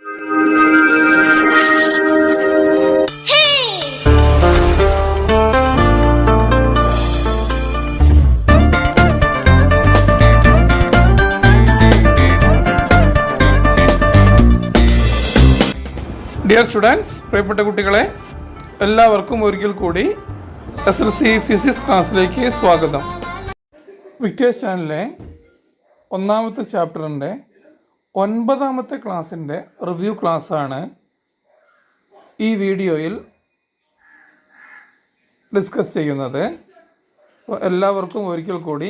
Dear students, പ്രിയപ്പെട്ട കുട്ടികളെ, എല്ലാവർക്കും ഒരിക്കൽ കൂടി SLC ഫിസിക്സ് ക്ലാസ്സിലേക്ക് സ്വാഗതം. വിക്ടേഴ്സ് ചാനലിലെ ഒന്നാമത്തെ ചാപ്റ്ററിൻ്റെ 9ാമത്തെ ക്ലാസ്സിൻ്റെ റിവ്യൂ ക്ലാസ്സാണ് ഈ വീഡിയോയിൽ ഡിസ്കസ് ചെയ്യുന്നത്. അപ്പോൾ എല്ലാവർക്കും ഒരിക്കൽ കൂടി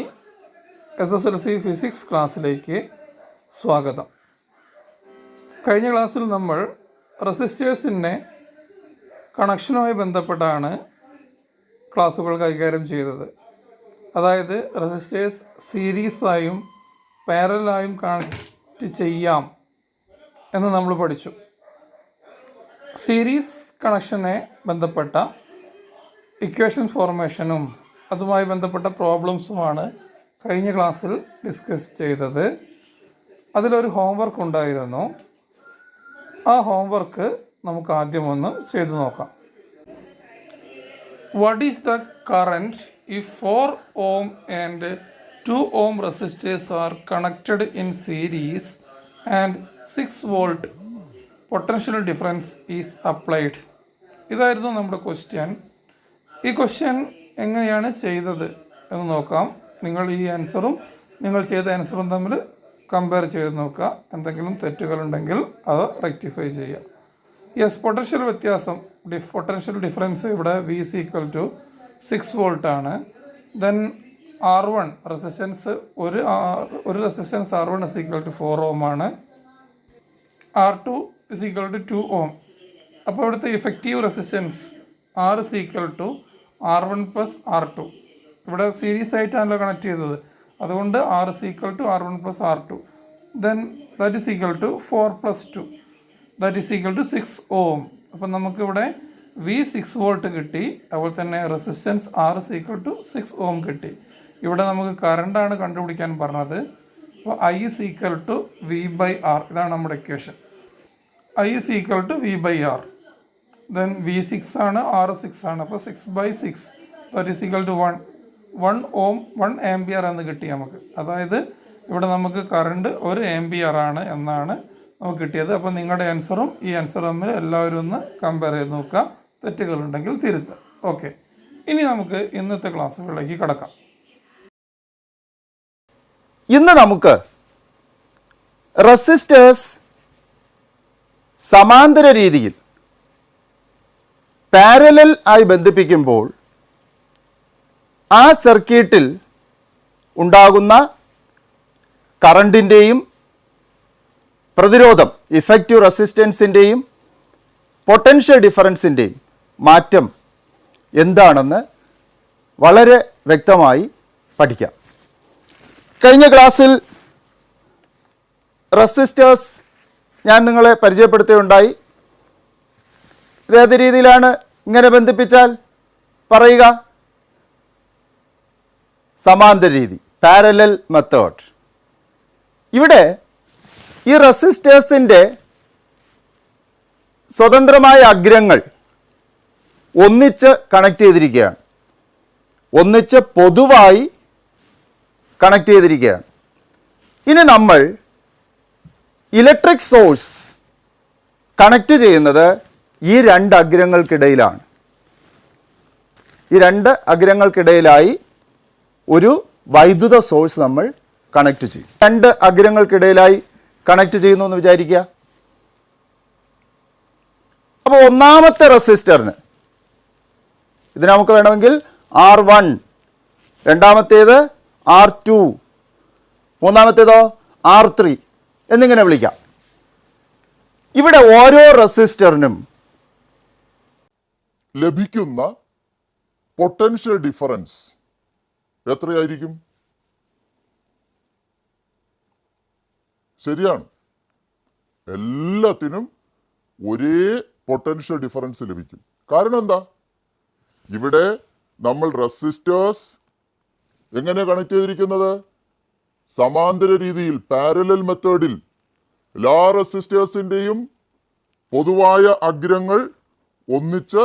SSLC ഫിസിക്സ് ക്ലാസ്സിലേക്ക് സ്വാഗതം. കഴിഞ്ഞ ക്ലാസ്സിൽ നമ്മൾ റെസിസ്റ്റേഴ്സിൻ്റെ കണക്ഷനുമായി ബന്ധപ്പെട്ടാണ് ക്ലാസ്സുകൾ കൈകാര്യം ചെയ്തത്. അതായത് റെസിസ്റ്റേഴ്സ് സീരീസായും പാരലായും കണക്റ്റ് ചെയ്യാം എന്ന് നമ്മൾ പഠിച്ചു. സീരീസ് കണക്ഷനെ ബന്ധപ്പെട്ട ഇക്വേഷൻ ഫോർമേഷനും അതുമായി ബന്ധപ്പെട്ട പ്രോബ്ലംസുമാണ് കഴിഞ്ഞ ക്ലാസ്സിൽ ഡിസ്കസ് ചെയ്തത്. അതിലൊരു ഹോംവർക്ക് ഉണ്ടായിരുന്നു. ആ ഹോംവർക്ക് നമുക്ക് ആദ്യം ഒന്ന് ചെയ്തു നോക്കാം. What is the current if 4 ohm and 2 ohm resistors R connected in series and 6 volt potential difference is applied? ഇതായിരുന്നു നമ്മുടെ ക്വസ്റ്റ്യൻ. ഈ ക്വസ്റ്റ്യൻ എങ്ങനെയാണ് ചെയ്തത് എന്ന് നോക്കാം. നിങ്ങൾ ഈ ആൻസറും നിങ്ങൾ ചെയ്ത ആൻസറും തമ്മിൽ കമ്പയർ ചെയ്ത് നോക്കുക. എന്തെങ്കിലും തെറ്റുകളുണ്ടെങ്കിൽ അത് റെക്ടിഫൈ ചെയ്യുക. യെസ്, പൊട്ടൻഷ്യൽ വ്യത്യാസം, പൊട്ടൻഷ്യൽ ഡിഫറൻസ് ഇവിടെ V is equal to 6 volt ആണ്. ദെൻ R1 റെസിസ്റ്റൻസ്, ഒരു resistance R1 is equal to 4 ohm ആണ്. R2 is equal to 2 ohm. അപ്പോൾ ഇവിടുത്തെ effective resistance R is equal to R1 plus R2. ഇവിടെ series ആയിട്ടാണല്ലോ connect ചെയ്തത്, അതുകൊണ്ട് R is equal to R1 plus R2. Then that is equal to 4 plus 2. That is equal to 6 ohm. അപ്പം നമുക്കിവിടെ V 6 volt കിട്ടി. അതുപോലെ തന്നെ resistance R is equal to 6 ohm കിട്ടി. ഇവിടെ നമുക്ക് കറണ്ടാണ് കണ്ടുപിടിക്കാൻ പറഞ്ഞത്. അപ്പോൾ I is equal to V by R. ഇതാണ് നമ്മുടെ equation. I is equal to V by R. Then V 6 ആണ്, R 6 ആണ്. അപ്പോൾ 6 by 6 that is equal to 1 ohm 1 ampere എന്ന് കിട്ടി നമുക്ക്. അതായത് ഇവിടെ നമുക്ക് കറണ്ട് 1 ampere ആണ് എന്നാണ് നമുക്ക് കിട്ടിയത്. അപ്പോൾ നിങ്ങളുടെ ആൻസറും ഈ ആൻസറും തമ്മിൽ എല്ലാവരും ഒന്ന് കമ്പയർ ചെയ്ത് നോക്കുക. തെറ്റുകളുണ്ടെങ്കിൽ തിരുത്തുക. ഓക്കെ, ഇനി നമുക്ക് ഇന്നത്തെ ക്ലാസ്സുകളിലേക്ക് കടക്കാം. ഇന്ന് നമുക്ക് റെസിസ്റ്റേഴ്സ് സമാന്തര രീതിയിൽ പാരലൽ ആയി ബന്ധിപ്പിക്കുമ്പോൾ ആ സർക്യൂട്ടിൽ ഉണ്ടാകുന്ന കറണ്ടിൻ്റെയും പ്രതിരോധം ഇഫക്റ്റീവ് റെസിസ്റ്റൻസിൻ്റെയും പൊട്ടൻഷ്യൽ ഡിഫറൻസിൻ്റെയും മാറ്റം എന്താണെന്ന് വളരെ വ്യക്തമായി പഠിക്കാം. കഴിഞ്ഞ ക്ലാസ്സിൽ റെസിസ്റ്റേഴ്സ് ഞാൻ നിങ്ങളെ പരിചയപ്പെടുത്തുകയുണ്ടായി. ഇതേത് രീതിയിലാണ് ഇങ്ങനെ ബന്ധിപ്പിച്ചാൽ പറയുക? സമാന്തര രീതി, പാരലൽ മെത്തേഡ്. ഇവിടെ ഈ റെസിസ്റ്റേഴ്സിൻ്റെ സ്വതന്ത്രമായ അഗ്രങ്ങൾ ഒന്നിച്ച് കണക്ട് ചെയ്തിരിക്കുകയാണ്, ഒന്നിച്ച് പൊതുവായി കണക്ട് ചെയ്തിരിക്കുകയാണ്. ഇനി നമ്മൾ ഇലക്ട്രിക് സോഴ്സ് കണക്ട് ചെയ്യുന്നത് ഈ രണ്ട് അഗ്രങ്ങൾക്കിടയിലാണ്. ഈ രണ്ട് അഗ്രങ്ങൾക്കിടയിലായി ഒരു വൈദ്യുത സോഴ്സ് നമ്മൾ കണക്ട് ചെയ്യും. രണ്ട് അഗ്രങ്ങൾക്കിടയിലായി കണക്ട് ചെയ്യുന്നു എന്ന് വിചാരിക്കുക. അപ്പോൾ ഒന്നാമത്തെ റെസിസ്റ്ററിന് ഇതിന് നമുക്ക് വേണമെങ്കിൽ R1, രണ്ടാമത്തേത് R2, മൂന്നാമത്തേതോ R3 എന്നിങ്ങനെ വിളിക്കാം. ഇവിടെ ഓരോ റെസിസ്റ്ററിനും ലഭിക്കുന്ന പൊട്ടൻഷ്യൽ ഡിഫറൻസ് എത്രയായിരിക്കും? ശരിയാണ്, എല്ലാത്തിനും ഒരേ പൊട്ടൻഷ്യൽ ഡിഫറൻസ് ലഭിക്കും. കാരണം എന്താ? ഇവിടെ നമ്മൾ റെസിസ്റ്റേഴ്സ് എങ്ങനെ കണക്ട് ചെയ്തിരിക്കുന്നത്? സമാന്തര രീതിയിൽ, പാരലൽ മെത്തേഡിൽ എല്ലാ റെസിസ്റ്റേഴ്സിൻ്റെയും പൊതുവായ അഗ്രങ്ങൾ ഒന്നിച്ച്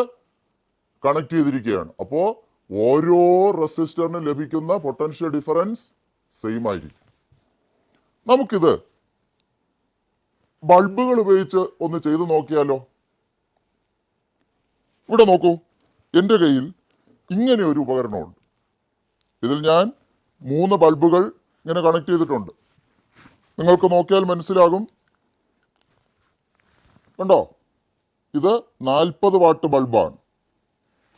കണക്ട് ചെയ്തിരിക്കുകയാണ്. അപ്പോൾ ഓരോ റെസിസ്റ്ററിനും ലഭിക്കുന്ന പൊട്ടൻഷ്യൽ ഡിഫറൻസ് സെയിം ആയിരിക്കും. നമുക്കിത് ബൾബുകൾ ഉപയോഗിച്ച് ഒന്ന് ചെയ്തു നോക്കിയാലോ? ഇവിടെ നോക്കൂ, എൻ്റെ കയ്യിൽ ഇങ്ങനെ ഒരു ഉപകരണമുണ്ട്. ഇതിൽ ഞാൻ 3 ബൾബുകൾ ഇങ്ങനെ കണക്ട് ചെയ്തിട്ടുണ്ട്. നിങ്ങൾക്ക് നോക്കിയാൽ മനസ്സിലാകും. കണ്ടോ, ഇത് 40 വാട്ട് ബൾബാണ്.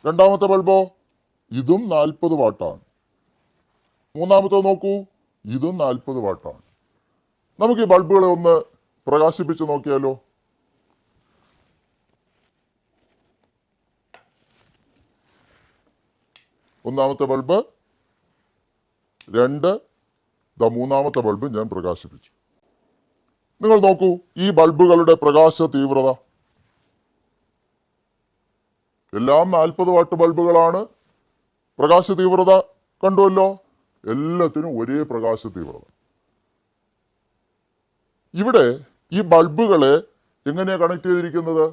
രണ്ടാമത്തെ ബൾബോ, ഇതും 40 വാട്ടാണ്. മൂന്നാമത്തെ നോക്കൂ, ഇതും 40 വാട്ടാണ്. നമുക്ക് ഈ ബൾബുകളെ ഒന്ന് പ്രകാശിപ്പിച്ച് നോക്കിയാലോ? ഒന്നാമത്തെ ബൾബ്, 2, മൂന്നാമത്തെ ബൾബ് ഞാൻ പ്രകാശിപ്പിച്ചു. നിങ്ങൾ നോക്കൂ ഈ ബൾബുകളുടെ പ്രകാശ തീവ്രത. എല്ലാം 40 വാട്ട് ബൾബുകളാണ്. പ്രകാശ തീവ്രത കണ്ടുവല്ലോ, എല്ലാത്തിനും ഒരേ പ്രകാശ തീവ്രത. ഇവിടെ ഈ ബൾബുകളെ എങ്ങനെയാണ് കണക്ട് ചെയ്തിരിക്കുന്നത്?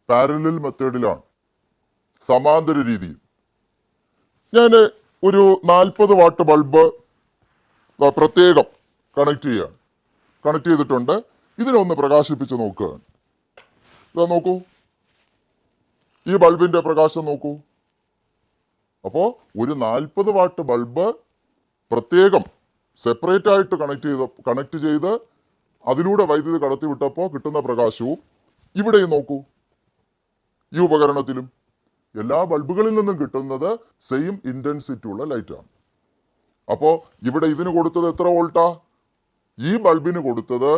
പാരലൽ മെത്തേഡിലാണ്, സമാന്തര രീതിയിൽ. ഞാൻ ഒരു 40 വാട്ട് ബൾബ് പ്രത്യേകം കണക്ട് ചെയ്തിട്ടുണ്ട്. ഇതിനൊന്ന് പ്രകാശിപ്പിച്ച് നോക്കുകയാണ്. ഇതാ നോക്കൂ, ഈ ബൾബിന്റെ പ്രകാശം നോക്കൂ. അപ്പോൾ ഒരു 40 വാട്ട് ബൾബ് പ്രത്യേകം സെപ്പറേറ്റ് ആയിട്ട് കണക്ട് ചെയ്ത് അതിലൂടെ വൈദ്യുതി കടത്തിവിട്ടപ്പോൾ കിട്ടുന്ന പ്രകാശവും ഇവിടെയും നോക്കൂ, ഈ ഉപകരണത്തിലും എല്ലാ ബൾബുകളിൽ നിന്നും കിട്ടുന്നത് സെയിം ഇന്റൻസിറ്റി ഉള്ള ലൈറ്റാണ്. അപ്പോൾ ഇവിടെ ഇതിന് കൊടുത്തത് എത്ര വോൾട്ടാ? ഈ ബൾബിന് കൊടുത്തത്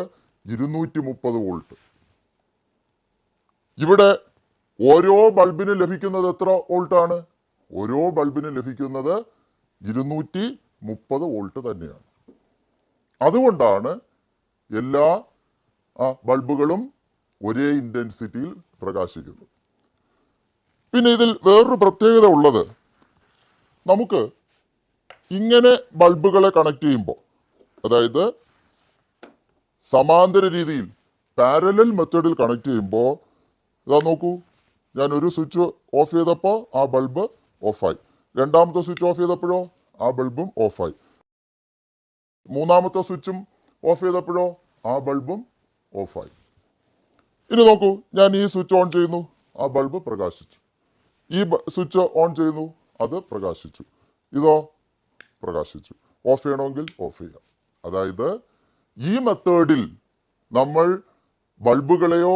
230 വോൾട്ട്. ഇവിടെ ഓരോ ബൾബിനും ലഭിക്കുന്നത് എത്ര വോൾട്ടാണ്? ഓരോ ബൾബിനും ലഭിക്കുന്നത് 230 വോൾട്ട് തന്നെയാണ്. അതുകൊണ്ടാണ് എല്ലാ ബൾബുകളും ഒരേ ഇന്റൻസിറ്റിയിൽ പ്രകാശിക്കുന്നത്. പിന്നെ ഇതിൽ വേറൊരു പ്രത്യേകത ഉള്ളത്, നമുക്ക് ഇങ്ങനെ ബൾബുകളെ കണക്ട് ചെയ്യുമ്പോൾ, അതായത് സമാന്തര രീതിയിൽ പാരലൽ മെത്തേഡിൽ കണക്ട് ചെയ്യുമ്പോൾ, ഇതാ നോക്കൂ, ഞാൻ ഒരു സ്വിച്ച് ഓഫ് ചെയ്തപ്പോൾ ആ ബൾബ് ഓഫായി. രണ്ടാമത്തെ സ്വിച്ച് ഓഫ് ചെയ്തപ്പോഴോ ആ ബൾബും ഓഫായി. മൂന്നാമത്തെ സ്വിച്ചും ഓഫ് ചെയ്തപ്പോഴോ ആ ബൾബും ഓഫായി. ഇനി നോക്കൂ, ഞാൻ ഈ സ്വിച്ച് ഓൺ ചെയ്യുന്നു, ആ ബൾബ് പ്രകാശിച്ചു. ഈ സ്വിച്ച് ഓൺ ചെയ്യുന്നു, അത് പ്രകാശിച്ചു. ഇതോ പ്രകാശിച്ചു. ഓഫ് ചെയ്യണമെങ്കിൽ ഓഫ് ചെയ്യാം. അതായത് ഈ മെത്തേഡിൽ നമ്മൾ ബൾബുകളെയോ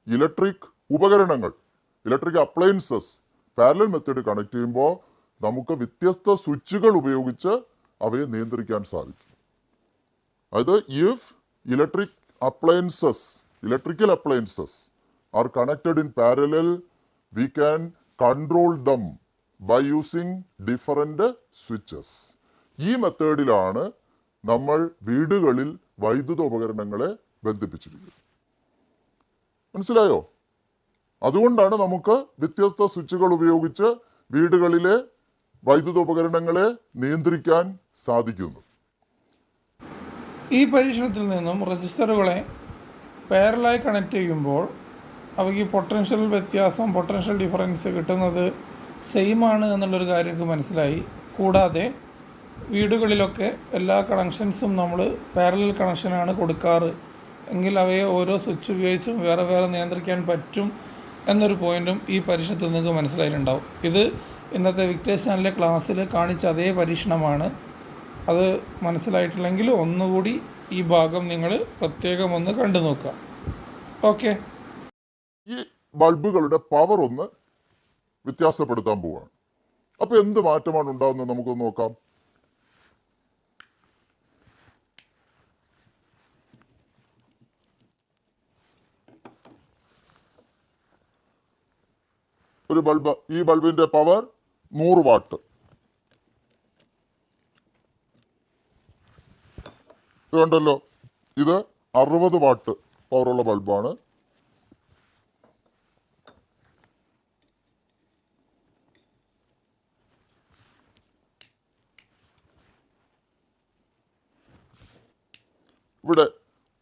ഇലക്ട്രിക് ഉപകരണങ്ങൾ, electric appliances parallel method connect ചെയ്യുമ്പോൾ നമുക്ക് വ്യത്യസ്ത സ്വിച്ചുകൾ ഉപയോഗിച്ച് അവയെ നിയന്ത്രിക്കാൻ സാധിക്കും. അതായത് if electrical appliances are connected in parallel, we can control them by using different switches. ഈ മെത്തേഡിലാണ് നമ്മൾ വീടുകളിൽ വൈദ്യുത ഉപകരണങ്ങളെ ബന്ധിപ്പിച്ചിരിക്കുന്നത്. മനസ്സിലായോ? അതുകൊണ്ടാണ് നമുക്ക് വ്യത്യസ്ത സ്വിച്ചുകൾ ഉപയോഗിച്ച് വീടുകളിലെ വൈദ്യുത ഉപകരണങ്ങളെ നിയന്ത്രിക്കാൻ സാധിക്കുന്നത്. ഈ പരീക്ഷണത്തിൽ നിന്നും റെസിസ്റ്ററുകളെ പാരലായി കണക്ട് ചെയ്യുമ്പോൾ അവയ്ക്ക് പൊട്ടൻഷ്യൽ ഡിഫറൻസ് കിട്ടുന്നത് സെയിം ആണ് എന്നുള്ളൊരു കാര്യം മനസ്സിലായി. കൂടാതെ വീടുകളിലൊക്കെ എല്ലാ കണക്ഷൻസും നമ്മൾ പാരലൽ കണക്ഷനാണ് കൊടുക്കാറ് എങ്കിൽ അവയെ ഓരോ സ്വിച്ച് ഉപയോഗിച്ചും വേറെ വേറെ നിയന്ത്രിക്കാൻ പറ്റും എന്നൊരു പോയിന്റും ഈ പരീക്ഷണത്തിൽ നിങ്ങൾക്ക് മനസ്സിലായിട്ടുണ്ടാവും. ഇത് ഇന്നത്തെ വിക്ടേഴ്സ് ചാനലിലെ ക്ലാസ്സിൽ കാണിച്ച അതേ പരീക്ഷണമാണ്. അത് മനസ്സിലായിട്ടില്ലെങ്കിൽ ഒന്നുകൂടി ഈ ഭാഗം നിങ്ങൾ പ്രത്യേകം ഒന്ന് കണ്ടു നോക്കുക. ഓക്കെ, ഈ ബൾബുകളുടെ പവർ ഒന്ന് വ്യത്യാസപ്പെടുത്താൻ പോവുകയാണ്. അപ്പോൾ എന്ത് മാറ്റമാണ് ഉണ്ടാകുന്നത് നമുക്കൊന്ന് നോക്കാം. ഒരു ബൾബ്, ഈ ബൾബിന്റെ പവർ 100 വാട്ട്. ഇത് കണ്ടല്ലോ, ഇത് 60 വാട്ട് പവറുള്ള ബൾബാണ്. ഇവിടെ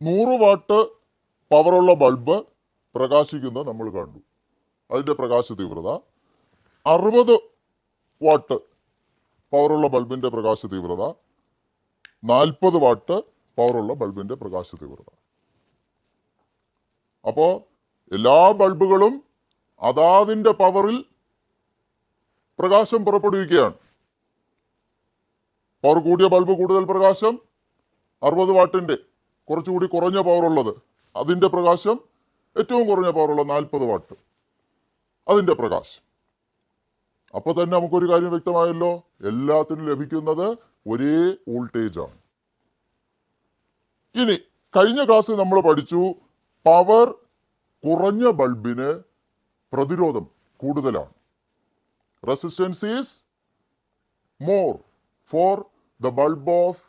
100 വാട്ട് പവറുള്ള ബൾബ് പ്രകാശിക്കുന്നത് നമ്മൾ കണ്ടു. അതിൻ്റെ പ്രകാശ തീവ്രത 60 വാട്ട് പവറുള്ള ബൾബിൻ്റെ പ്രകാശ തീവ്രത, 40 വാട്ട് പവറുള്ള ബൾബിൻ്റെ പ്രകാശ തീവ്രത. അപ്പോൾ എല്ലാ ബൾബുകളും അതാതിൻ്റെ പവറിൽ പ്രകാശം പുറപ്പെടുവിക്കുകയാണ്. പവർ കൂടിയ ബൾബ് കൂടുതൽ പ്രകാശം, 60 വാട്ടിൻ്റെ കുറച്ചുകൂടി കുറഞ്ഞ പവറുള്ളത് അതിൻ്റെ പ്രകാശം, ഏറ്റവും കുറഞ്ഞ പവറുള്ള 40 വാട്ട് അതിൻ്റെ പ്രകാശം. അപ്പോൾ തന്നെ നമുക്കൊരു കാര്യം വ്യക്തമായല്ലോ, എല്ലാത്തിനും ലഭിക്കുന്നത് ഒരേ വോൾട്ടേജാണ്. ഇനി കഴിഞ്ഞ ക്ലാസ്സിൽ നമ്മൾ പഠിച്ചു പവർ കുറഞ്ഞ ബൾബിന് പ്രതിരോധം കൂടുതലാണ്. Resistance is more for the bulb of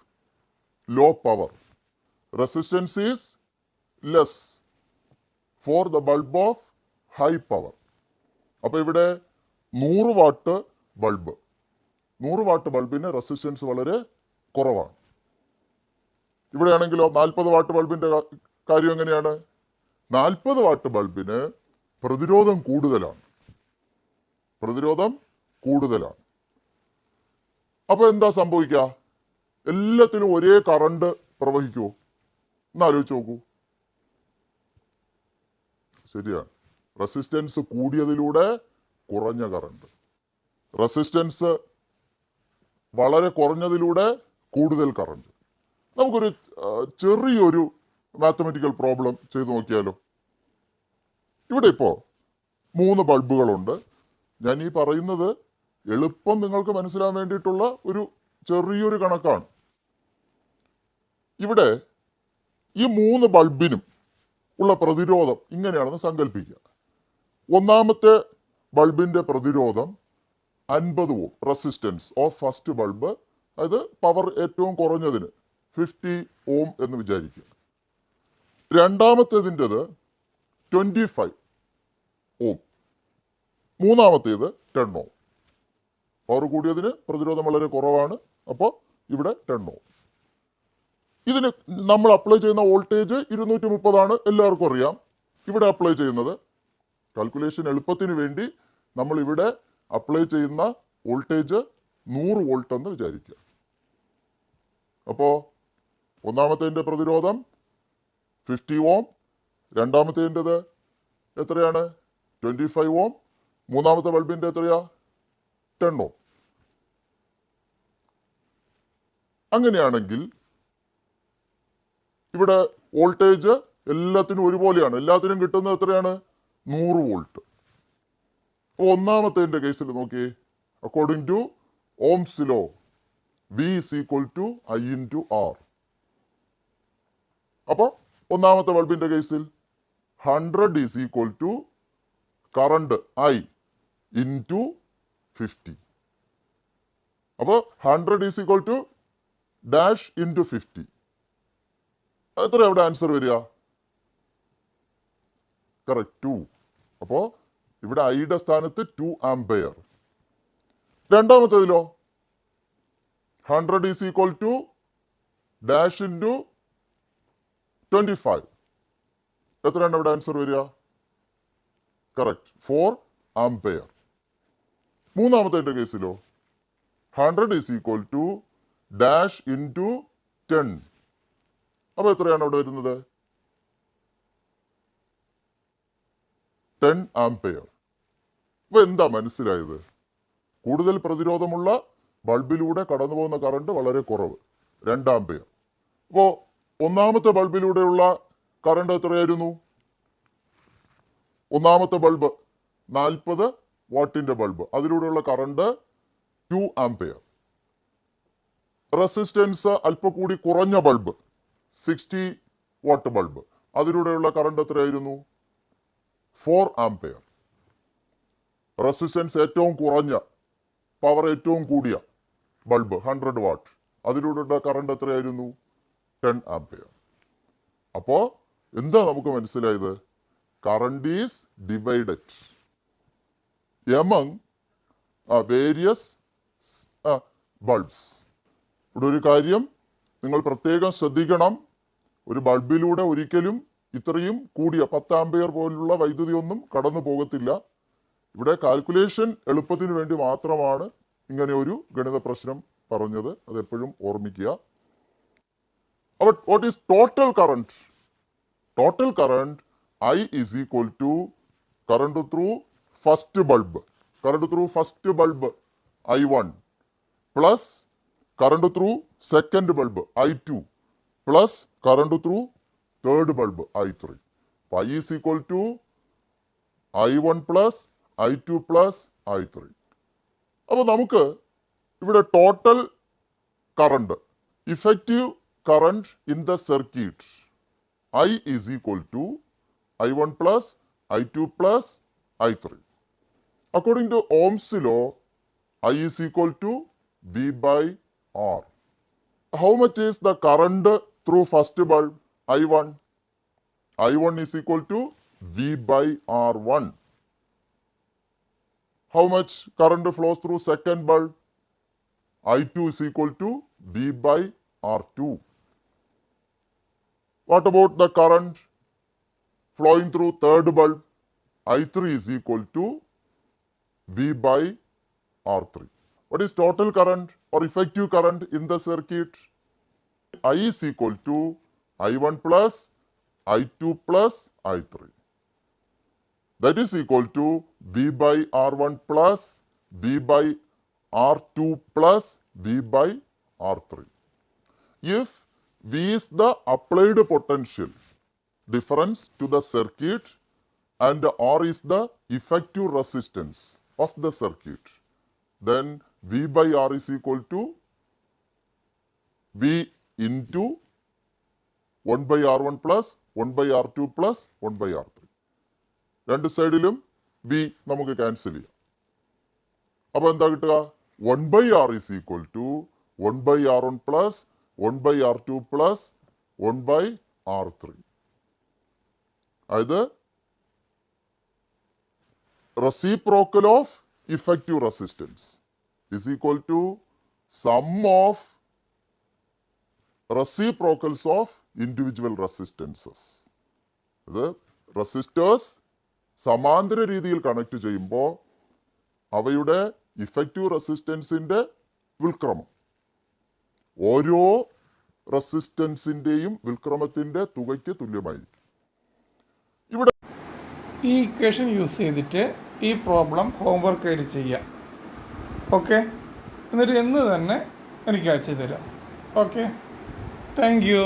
low power, resistance is less for the bulb of high power. അപ്പോൾ ഇവിടെ 100 വാട്ട് ബൾബ്, 100 വാട്ട് ബൾബിന് റെസിസ്റ്റൻസ് വളരെ കുറവാണ്. ഇവിടെയാണെങ്കിലോ 40 വാട്ട് ബൾബിൻ്റെ കാര്യം എങ്ങനെയാണ്? 40 വാട്ട് ബൾബിന് പ്രതിരോധം കൂടുതലാണ്, പ്രതിരോധം കൂടുതലാണ്. അപ്പോൾ എന്താ സംഭവിക്കുക? എല്ലാത്തിലും ഒരേ കറണ്ട് പ്രവഹിക്കുമോ? എന്നാലോചിച്ച് നോക്കൂ. ശരിയാണ്. റെസിസ്റ്റൻസ് കൂടിയതിലൂടെ കുറഞ്ഞ കറണ്ട്, റെസിസ്റ്റൻസ് വളരെ കുറഞ്ഞതിലൂടെ കൂടുതൽ കറണ്ട്. നമുക്കൊരു ചെറിയൊരു മാത്തമെറ്റിക്കൽ പ്രോബ്ലം ചെയ്തു നോക്കിയാലോ. ഇവിടെ ഇപ്പോൾ 3 ബൾബുകളുണ്ട്. ഞാൻ ഈ പറയുന്നത് എളുപ്പം നിങ്ങൾക്ക് മനസ്സിലാൻ വേണ്ടിയിട്ടുള്ള ഒരു ചെറിയൊരു കണക്കാണ്. ഇവിടെ ഈ 3 ബൾബിനും ഉള്ള പ്രതിരോധം ഇങ്ങനെയാണെന്ന് സങ്കല്പിക്കുക. ഒന്നാമത്തെ ബൾബിൻ്റെ പ്രതിരോധം 50 ohm resistance of first bulb, അതായത് പവർ ഏറ്റവും കുറഞ്ഞതിന് 50 ഓം എന്ന് വിചാരിക്കുക. രണ്ടാമത്തേതിൻ്റെത് 25 ഓം, മൂന്നാമത്തേത് 10 ഓം. പവർ കൂടിയതിന് പ്രതിരോധം വളരെ കുറവാണ്, അപ്പോൾ ഇവിടെ 10 ഓം. ഇതിന് നമ്മൾ അപ്ലൈ ചെയ്യുന്ന വോൾട്ടേജ് 230 എല്ലാവർക്കും അറിയാം. ഇവിടെ അപ്ലൈ ചെയ്യുന്നത് കാൽക്കുലേഷൻ എളുപ്പത്തിന് വേണ്ടി നമ്മൾ ഇവിടെ അപ്ലൈ ചെയ്യുന്ന വോൾട്ടേജ് 100 വോൾട്ട് എന്ന് വിചാരിക്കുക. അപ്പോൾ ഒന്നാമത്തേതിൻ്റെ പ്രതിരോധം 50 ഓം, രണ്ടാമത്തേതിൻ്റെത് എത്രയാണ്? 25 ഓം, മൂന്നാമത്തെ ബൾബിൻ്റെ എത്രയാ? 10 ഓം. അങ്ങനെയാണെങ്കിൽ ഇവിടെ വോൾട്ടേജ് എല്ലാത്തിനും ഒരുപോലെയാണ്, എല്ലാത്തിനും കിട്ടുന്നത് എത്രയാണ്? 100 വോൾട്ട്. അപ്പോൾ ഒന്നാമത്തേതിൻ്റെ കേസിൽ നോക്കിയേ, according to Ohm's law V is equal to I into R. അപ്പോൾ ഒന്നാമത്തെ ബൾബിൻ്റെ കേസിൽ 100 is equal to current I into 50. അപ്പോൾ 100 is equal to dash into 50. എത്ര അവിടെ ആൻസർ വരിക? കറക്റ്റ് 2. അപ്പോൾ ഇവിടെ ഐയുടെ സ്ഥാനത്ത് 2 ആംപെയർ. രണ്ടാമത്തേതിലോ 100 is equal to dash into 25. എത്രയാണ് ഇവിടെ ആൻസർ വരിക? Correct 4 ampere. മൂന്നാമത്തെ കേസിലോ 100 is equal to dash into 10. അപ്പോൾ എത്രയാണ് അവിടെ വരുന്നത്? 10 ആംപെയർ. അപ്പോൾ എന്താ മനസ്സിലായത്? കൂടുതൽ പ്രതിരോധമുള്ള ബൾബിലൂടെ കടന്നു പോകുന്ന കറണ്ട് വളരെ കുറവ്, 2 ആംപെയർ. അപ്പോൾ ഒന്നാമത്തെ ബൾബിലൂടെയുള്ള കറണ്ട് എത്രയായിരുന്നു? ഒന്നാമത്തെ ബൾബ് 40 വാട്ടിൻ്റെ ബൾബ്, അതിലൂടെയുള്ള കറണ്ട് 2 ആംപെയർ. റെസിസ്റ്റൻസ് അല്പം കൂടി കുറഞ്ഞ ബൾബ് 60 വാട്ട് ബൾബ്, അതിലൂടെയുള്ള കറണ്ട് എത്രയായിരുന്നു? 4 ആംപെയർ. റെസിസ്റ്റൻസ് ഏറ്റവും കുറഞ്ഞ, പവർ ഏറ്റവും കൂടിയ ബൾബ് 100 വാട്ട്, അതിലൂടെയുള്ള കറണ്ട് എത്രയായിരുന്നു? 10 ആംപെയർ. അപ്പോൾ എന്താ നമുക്ക് മനസ്സിലായത്? Current is divided among various bulbs. ഇവിടെ ഒരു കാര്യം നിങ്ങൾ പ്രത്യേകം ശ്രദ്ധിക്കണം, ഒരു ബൾബിലൂടെ ഒരിക്കലും ഇത്രയും കൂടിയ 10 ആംപിയർ പോലുള്ള വൈദ്യുതി ഒന്നും കടന്നു പോകത്തില്ല. ഇവിടെ കാൽക്കുലേഷൻ എളുപ്പത്തിന് വേണ്ടി മാത്രമാണ് ഇങ്ങനെ ഒരു ഗണിത പ്രശ്നം പറഞ്ഞത്. അതെപ്പോഴും ഓർമ്മിക്കുക. അപ്പോൾ what is total current? Total current I is equal to current through first bulb. Current through first bulb I1 plus current through second bulb I2 plus current through third bulb I3. I is equal to I1 plus I2 plus I3. അപ്പോൾ നമുക്ക് ഇവിടെ total current, effective current in the circuit I is equal to I1 plus I2 plus I3. According to Ohm's law, I is equal to V by R. How much is the current through first bulb? I1. I1 is equal to V by R1. How much current flows through second bulb? I2 is equal to V by R2. What about the current flowing through third bulb? I3 is equal to V by R3. What is total current or effective current in the circuit? I is equal to I1 plus I2 plus I3. That is equal to V by R1 plus V by R2 plus V by R3. If V is the applied potential difference to the circuit and R is the effective resistance of the circuit, then V by R is equal to V into 1 by R1 plus 1 by R2 plus 1 by R3. രണ്ട് സൈഡിലും V നമുക്ക് cancel ചെയ്യാം. അപ്പോൾ എന്താ കിട്ടുക? 1 by R is equal to 1 by R1 plus 1 by R2 plus 1 by R3. അതായത് reciprocal of effective resistance is equal to sum of reciprocals of individual resistances. ഇത് resistors സമാന്തര രീതിയിൽ കണക്ട് ചെയ്യുമ്പോൾ അവയുടെ ഇഫക്റ്റീവ് റെസിസ്റ്റൻസിൻ്റെ വിൽക്രമം ഓരോ റെസിസ്റ്റൻസിൻ്റെയും വിൽക്രമത്തിൻ്റെ തുകയ്ക്ക് തുല്യമായിരിക്കും. ഇവിടെ ഈ ഇക്വേഷൻ യൂസ് ചെയ്തിട്ട് ഈ പ്രോബ്ലം ഹോംവർക്ക് ആയിട്ട് ചെയ്യാം. ഓക്കെ, എന്നിട്ട് എന്ന് തന്നെ എനിക്ക് അയച്ചു തരാം. Okay, thank you.